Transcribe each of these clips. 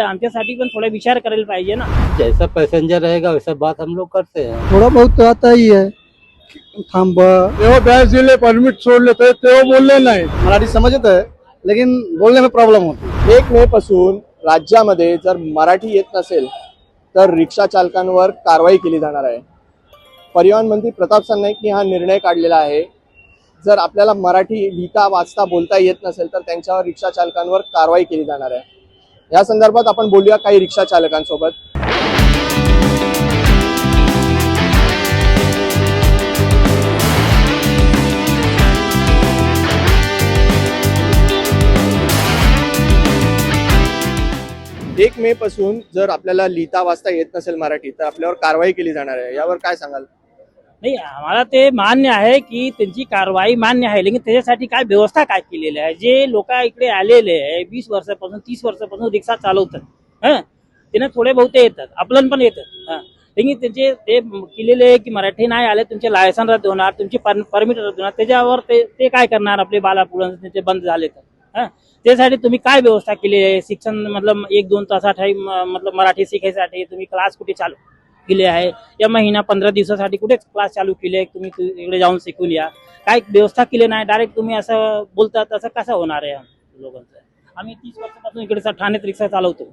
आमच्यासाठी पण थोड़ा विचार करायला पाहिजे ना। जैसा पैसेंजर रहेगा वैसा बात हम लोग करते हैं। थोड़ा बहुत तो आता ही है। थांबा तेव्हा बॅच दिले, परमिट सोडले तर तेव्हा बोलले नाही। मराठी समझत है लेकिन बोलने में प्रॉब्लम होती है। 1 मे पासून राज्यामध्ये जर मराठी येत नसेल तर रिक्षा चालकांवर कारवाई केली जाणार आहे। परिवहन मंत्री प्रताप सरनाईकनी हा निर्णय काढलेला आहे। जर आपल्याला मराठी लिहिता वाचता बोलता येत नसेल तर त्यांच्यावर रिक्षा चालकांवर कारवाई केली जाणार आहे। या संदर्भात आपण बोलूया काही रिक्षा चालकांसोबत। एक मे पासून जर आपल्याला लिहिता वाचता येत नसेल मराठी तर आपल्यावर कारवाई केली जाणार आहे। यावर काय सांगाल? नाही, आम्हाला ते मान्य आहे की त्यांची कारवाई मान्य आहे, लेकिन त्याच्यासाठी काय व्यवस्था काय केलेली आहे? जे लोक इकडे आलेले आहे 20 वर्षापासून 30 वर्षापासून रिक्षा चालवतात, त्यांना थोडे बहुते येतात, आपल्याला पण येतात, लेकिन त्यांचे ते केलेले आहे की मराठी नाही आले तुमचे लायसन रद्द होणार, तुमची परमिट रद्द होणार, त्याच्यावर ते काय करणार? आपले बालापुरण त्यांचे बंद झाले तर त्यासाठी तुम्ही काय व्यवस्था केली आहे? शिक्षण मतलब 1-2 तासासाठी मतलब मराठी शिकायसाठी तुम्ही क्लास कुठे चालू केले आहे? या महिना 15 दिवसासाठी कुठे क्लास चालू केले? तुम्ही इकडे जाऊन शिकून या, काय व्यवस्था केली नाही? डायरेक्ट तुम्ही असं बोलतात, असं कसं होणार आहे लोकांचं? आम्ही 30 वर्षापासून इकडे ठाण्यात रिक्षा चालवतो।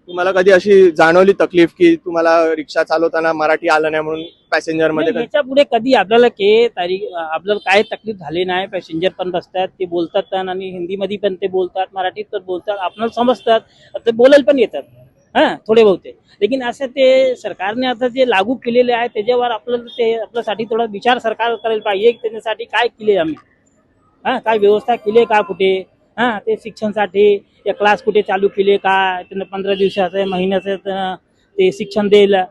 तुम्हाला कधी अशी जाणवली तकलीफ की तुम्हाला रिक्षा चालवताना मराठी आलं नाही म्हणून पॅसेंजर मध्ये? याच्या पुढे कधी आपल्याला आपल्याला काय तकलीफ झाली नाही। पॅसेंजर पण बसतात, ते बोलतात पण, आणि हिंदीमध्ये पण ते बोलतात, मराठीत पण बोलतात, आपल्याला समजतात, ते बोलायला पण येतात थोडे बहुते। लेकिन असं ते सरकारने आता जे लागू केलेले आहे त्याच्यावर आपल्याला ते आपल्यासाठी थोडा विचार सरकार करायला पाहिजे की त्याच्यासाठी काय केले आम्ही, काय व्यवस्था केली का कुठे, ते शिक्षणासाठी या क्लास कुठे चालू केले का? त्यांना 15 दिवसाचं महिन्याचं ते शिक्षण द्यायला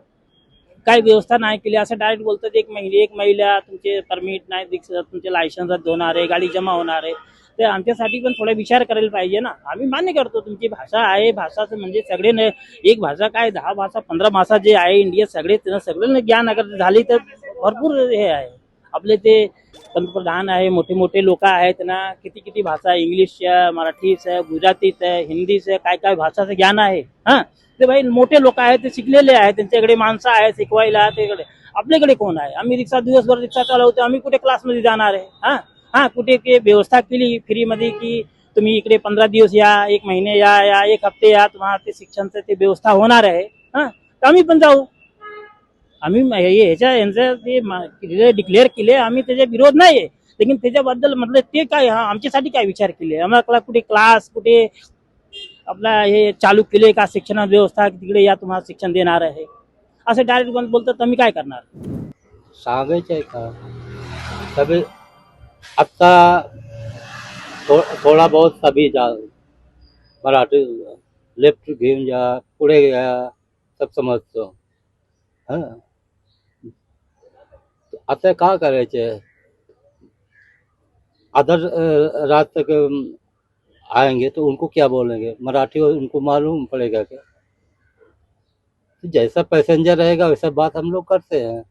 काय व्यवस्था नाही केली? असं डायरेक्ट बोलतात एक महिला तुमचे परमिट नाही, तुमचे लायसन्स रद्द होणार आहे, गाडी जमा होणार आहे। ते आमच्यासाठी पण थोडा विचार करायला पाहिजे ना। आम्ही मान्य करतो तुमची भाषा आहे, भाषाचं म्हणजे सगळे एक भाषा काय 10 भाषा 15 भाषा जे आहे इंडियात सगळे ज्ञान अगर झाली तर भरपूर हे आहे। आपले ते पंतप्रधान आहे, मोठे मोठे लोक आहेत, त्यांना किती भाषा, इंग्लिशच्या, मराठीचं, गुजरातीचं, हिंदीचं, काय भाषाचं ज्ञान आहे। ते भाई मोठे लोक आहेत, ते शिकलेले आहेत, त्यांच्याकडे माणसं आहेत शिकवायला। त्याकडे आपल्याकडे कोण आहे? आम्ही दिवसभर रिक्षा चालवतो, आम्ही कुठे क्लासमध्ये जाणार आहे? कुठे ते व्यवस्था केली फ्री मध्ये की तुम्ही इकडे 15 दिवस या, 1 महिने या 1 हफ्ते या, तुम्हाला ते शिक्षणचं ते व्यवस्था होणार आहे, तर आम्ही पण जाऊ। आम्ही यांचं ते डिक्लेअर केले, आम्ही त्याचा विरोध नाही आहे, लेकिन त्याच्याबद्दल म्हटलं ते काय आमच्यासाठी काय विचार केले? आम्हाला कुठे क्लास कुठे आपला हे चालू केले का? शिक्षण व्यवस्था तिकडे या, तुम्हाला शिक्षण देणार आहे, असं डायरेक्ट बोलतात, तर आम्ही काय करणार? सांगायचं आहे का? सभी आता थोड़ा बहुत सभी जा मराठी लेफ्ट घेऊन जा, पुढे गया, सब समजतो। आता काय करायचे? अदर राज्य के आएंगे तो उनको क्या बोलेंगे? मराठी उनको मालूम पड़ेगा क्या? तो जैसा पैसेंजर रहेगा वैसा बात हम लोग करते हैं।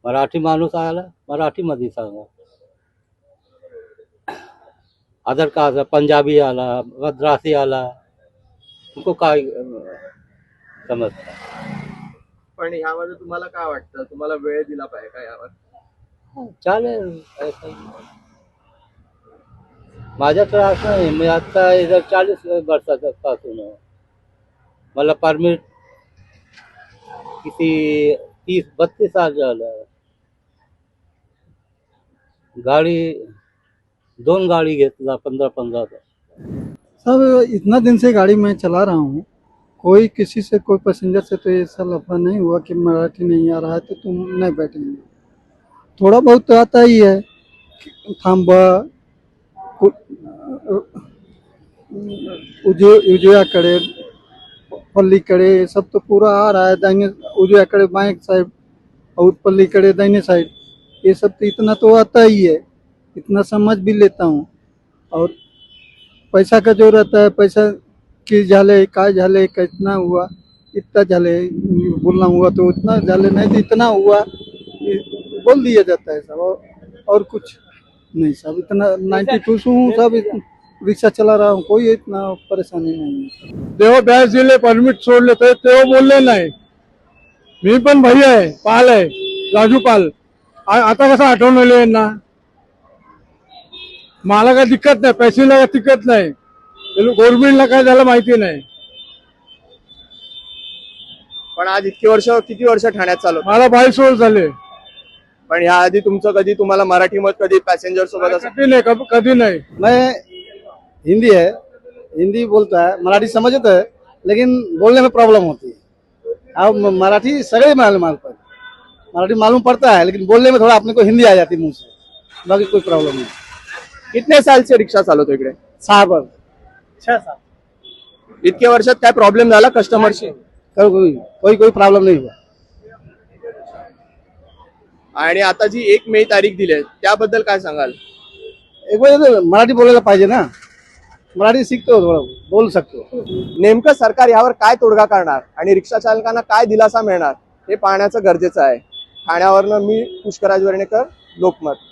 मराठी माणूस आला मराठी मध्ये सांगा, अदर का पंजाबी आला, मद्रासी आला, उनको काय समजतं? पण यामध्ये तुम्हाला काय वाटतं? तुम्हाला वेळ दिला पाहिजे का यावर? चालेल, माझ्या त्रास नाही। मी आता इधर 40 वर्षाचा पासून आहे, मला परमिट किती 30-32 साल झालं। गाड़ी 2 गाड़ी घेतला 15-15 का। सब इतना दिन से गाड़ी मैं चला रहा हूँ, कोई किसी से कोई पैसेंजर से तो ऐसा लफड़ा नहीं हुआ कि मराठी नहीं आ रहा है तो तुम नहीं बैठेंगे। थोड़ा बहुत तो आता ही है। थांबा, उजव्याकडे, पल्लीकडे, सब तो पूरा आ रहा है। दाहिने उजव्याकडे बाएं साइड और पल्लीकडे दाहिने साइड, ये सब तो इतना तो आता ही है, इतना समझ भी लेता हूँ। और पैसा का जो रहता है, पैसा की झाले काय झाले, कितना हुआ, इतना झाले बोलना हुआ तो उतना झाले, नहीं तो इतना हुआ बोल दिया जाता है सब, और कुछ नहीं सब। इतना 92 हूँ सब रिक्शा चला रहा हूँ, कोई इतना परेशानी नहीं है। तेव्हा बॅच दिले परमिट सोडले तर तेव्हा बोलले नाही. मी पण भाई आहे, पाल आहे, राजू पाल. आता कसं आठवण यांना. मला काय दिक्कत नाही, पैसेला काय दिक्कत नाही. गव्हर्नमेंटला काय झालं माहिती नाही. पण आज किती वर्ष ठाण्यात चालवत, मला 22 वर्ष झाले. पण ह्या आधी तुमचं कधी तुम्हाला मराठी मत कधी पॅसेंजर सोबत असं कधी नाही, कधी नाही. मैं हिंदी है, हिंदी बोलता है, मराठी समझता है, लेकिन बोलने में प्रॉब्लम होती है। अब मराठी सगळे मराठी मालूम पड़ता है, लेकिन बोलने में थोड़ा अपने को हिंदी आ जाती है मुंह से, बाकी कोई प्रॉब्लम नहीं। कितने साल से रिक्षा चालवतो इकडे? 6 बार 6 साल इतक्या वर्षात काय प्रॉब्लेम झाला कस्टमरशी? कोई प्रॉब्लम नहीं हुआ। आणि आता जी 1 मे तारीख दिली आहे त्याबद्दल काय सांगाल? एक वेळ मराठी बोलायला पाहिजे ना, मराठी शिकतो, थोडं बोलू शकतो। नेमकं सरकार यावर काय तोडगा काढणार आणि रिक्षा चालकांना काय दिलासा मिळणार हे पाहण्याचं गरजेचं आहे. ठाण्यावरनं मी पुष्कराज वर्णेकर, लोकमत.